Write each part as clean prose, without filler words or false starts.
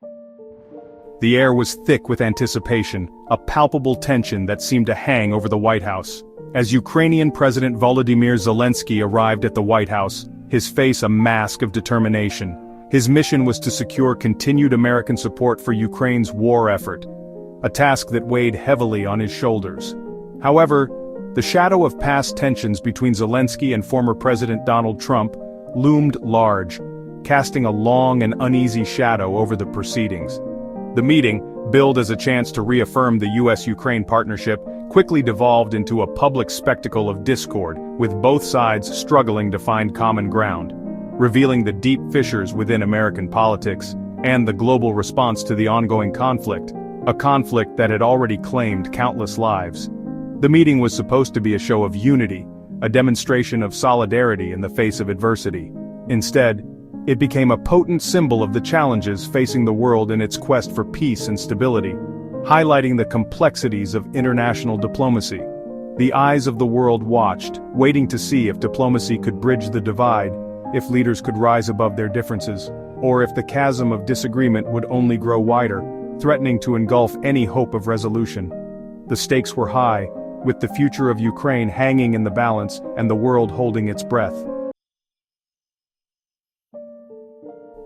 The air was thick with anticipation, a palpable tension that seemed to hang over the White House. As Ukrainian President Volodymyr Zelensky arrived at the White House, his face a mask of determination. His mission was to secure continued American support for Ukraine's war effort, a task that weighed heavily on his shoulders. However, the shadow of past tensions between Zelensky and former President Donald Trump loomed large, casting a long and uneasy shadow over the proceedings. The meeting, billed as a chance to reaffirm the U.S. Ukraine partnership, quickly devolved into a public spectacle of discord, with both sides struggling to find common ground, revealing the deep fissures within American politics and the global response to the ongoing conflict, a conflict that had already claimed countless lives. The meeting was supposed to be a show of unity, a demonstration of solidarity in the face of adversity. Instead, it became a potent symbol of the challenges facing the world in its quest for peace and stability, highlighting the complexities of international diplomacy. The eyes of the world watched, waiting to see if diplomacy could bridge the divide, if leaders could rise above their differences, or if the chasm of disagreement would only grow wider, threatening to engulf any hope of resolution. The stakes were high, with the future of Ukraine hanging in the balance and the world holding its breath.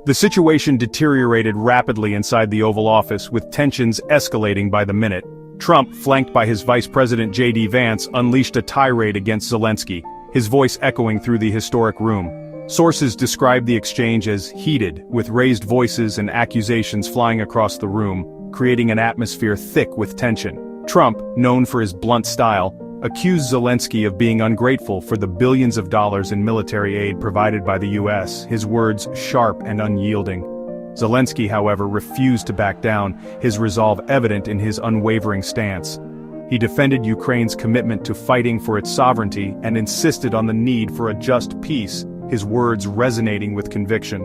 The situation deteriorated rapidly inside the Oval Office, with tensions escalating by the minute. Trump, flanked by his Vice President J.D. Vance, unleashed a tirade against Zelensky, his voice echoing through the historic room. Sources describe the exchange as heated, with raised voices and accusations flying across the room, creating an atmosphere thick with tension. Trump, known for his blunt style, accused Zelensky of being ungrateful for the billions of dollars in military aid provided by the U.S., his words sharp and unyielding. Zelensky, however, refused to back down, his resolve evident in his unwavering stance. He defended Ukraine's commitment to fighting for its sovereignty and insisted on the need for a just peace, his words resonating with conviction.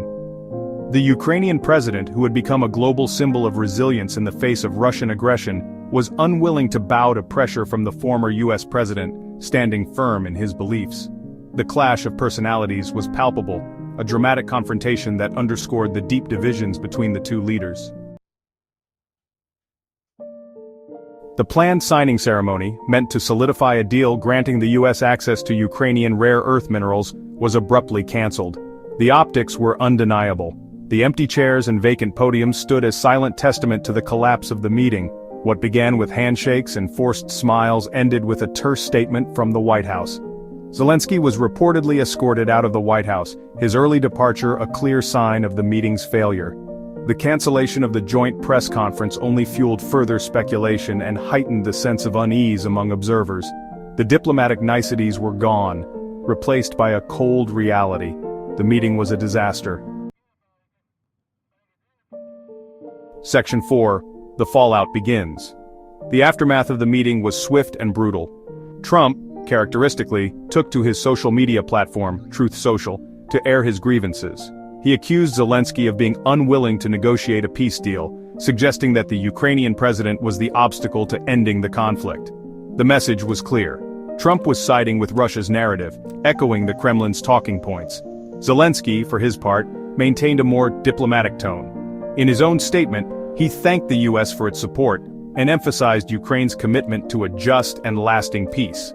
The Ukrainian president, who had become a global symbol of resilience in the face of Russian aggression, was unwilling to bow to pressure from the former U.S. president, standing firm in his beliefs. The clash of personalities was palpable, a dramatic confrontation that underscored the deep divisions between the two leaders. The planned signing ceremony, meant to solidify a deal granting the U.S. access to Ukrainian rare earth minerals, was abruptly cancelled. The optics were undeniable. The empty chairs and vacant podiums stood as silent testament to the collapse of the meeting. What began with handshakes and forced smiles ended with a terse statement from the White House. Zelensky was reportedly escorted out of the White House, his early departure a clear sign of the meeting's failure. The cancellation of the joint press conference only fueled further speculation and heightened the sense of unease among observers. The diplomatic niceties were gone, replaced by a cold reality. The meeting was a disaster. Section 4. The fallout begins. The aftermath of the meeting was swift and brutal. Trump, characteristically, took to his social media platform, Truth Social, to air his grievances. He accused Zelensky of being unwilling to negotiate a peace deal, suggesting that the Ukrainian president was the obstacle to ending the conflict. The message was clear. Trump was siding with Russia's narrative, echoing the Kremlin's talking points. Zelensky, for his part, maintained a more diplomatic tone. In his own statement, he thanked the U.S. for its support and emphasized Ukraine's commitment to a just and lasting peace.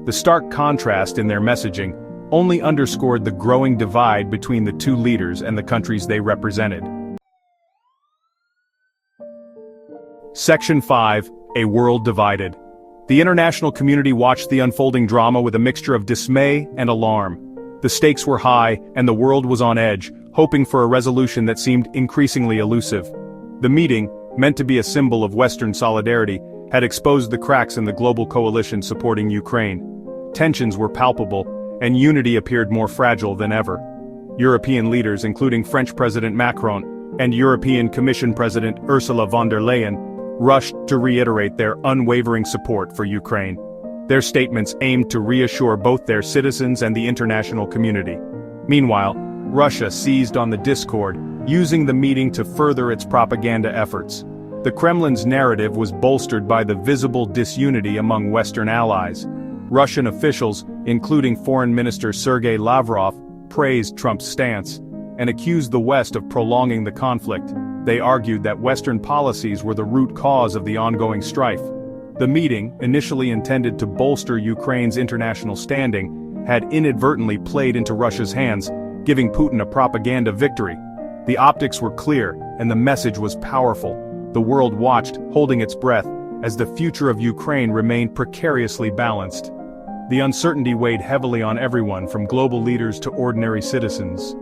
The stark contrast in their messaging only underscored the growing divide between the two leaders and the countries they represented. Section 5. A world divided. The international community watched the unfolding drama with a mixture of dismay and alarm. The stakes were high, and the world was on edge, hoping for a resolution that seemed increasingly elusive. The meeting, meant to be a symbol of Western solidarity, had exposed the cracks in the global coalition supporting Ukraine. Tensions were palpable, and unity appeared more fragile than ever. European leaders, including French President Macron and European Commission President Ursula von der Leyen, rushed to reiterate their unwavering support for Ukraine. Their statements aimed to reassure both their citizens and the international community. Meanwhile, Russia seized on the discord, using the meeting to further its propaganda efforts. The Kremlin's narrative was bolstered by the visible disunity among Western allies. Russian officials, including Foreign Minister Sergei Lavrov, praised Trump's stance and accused the West of prolonging the conflict. They argued that Western policies were the root cause of the ongoing strife. The meeting, initially intended to bolster Ukraine's international standing, had inadvertently played into Russia's hands, giving Putin a propaganda victory. The optics were clear, and the message was powerful. The world watched, holding its breath, as the future of Ukraine remained precariously balanced. The uncertainty weighed heavily on everyone, from global leaders to ordinary citizens.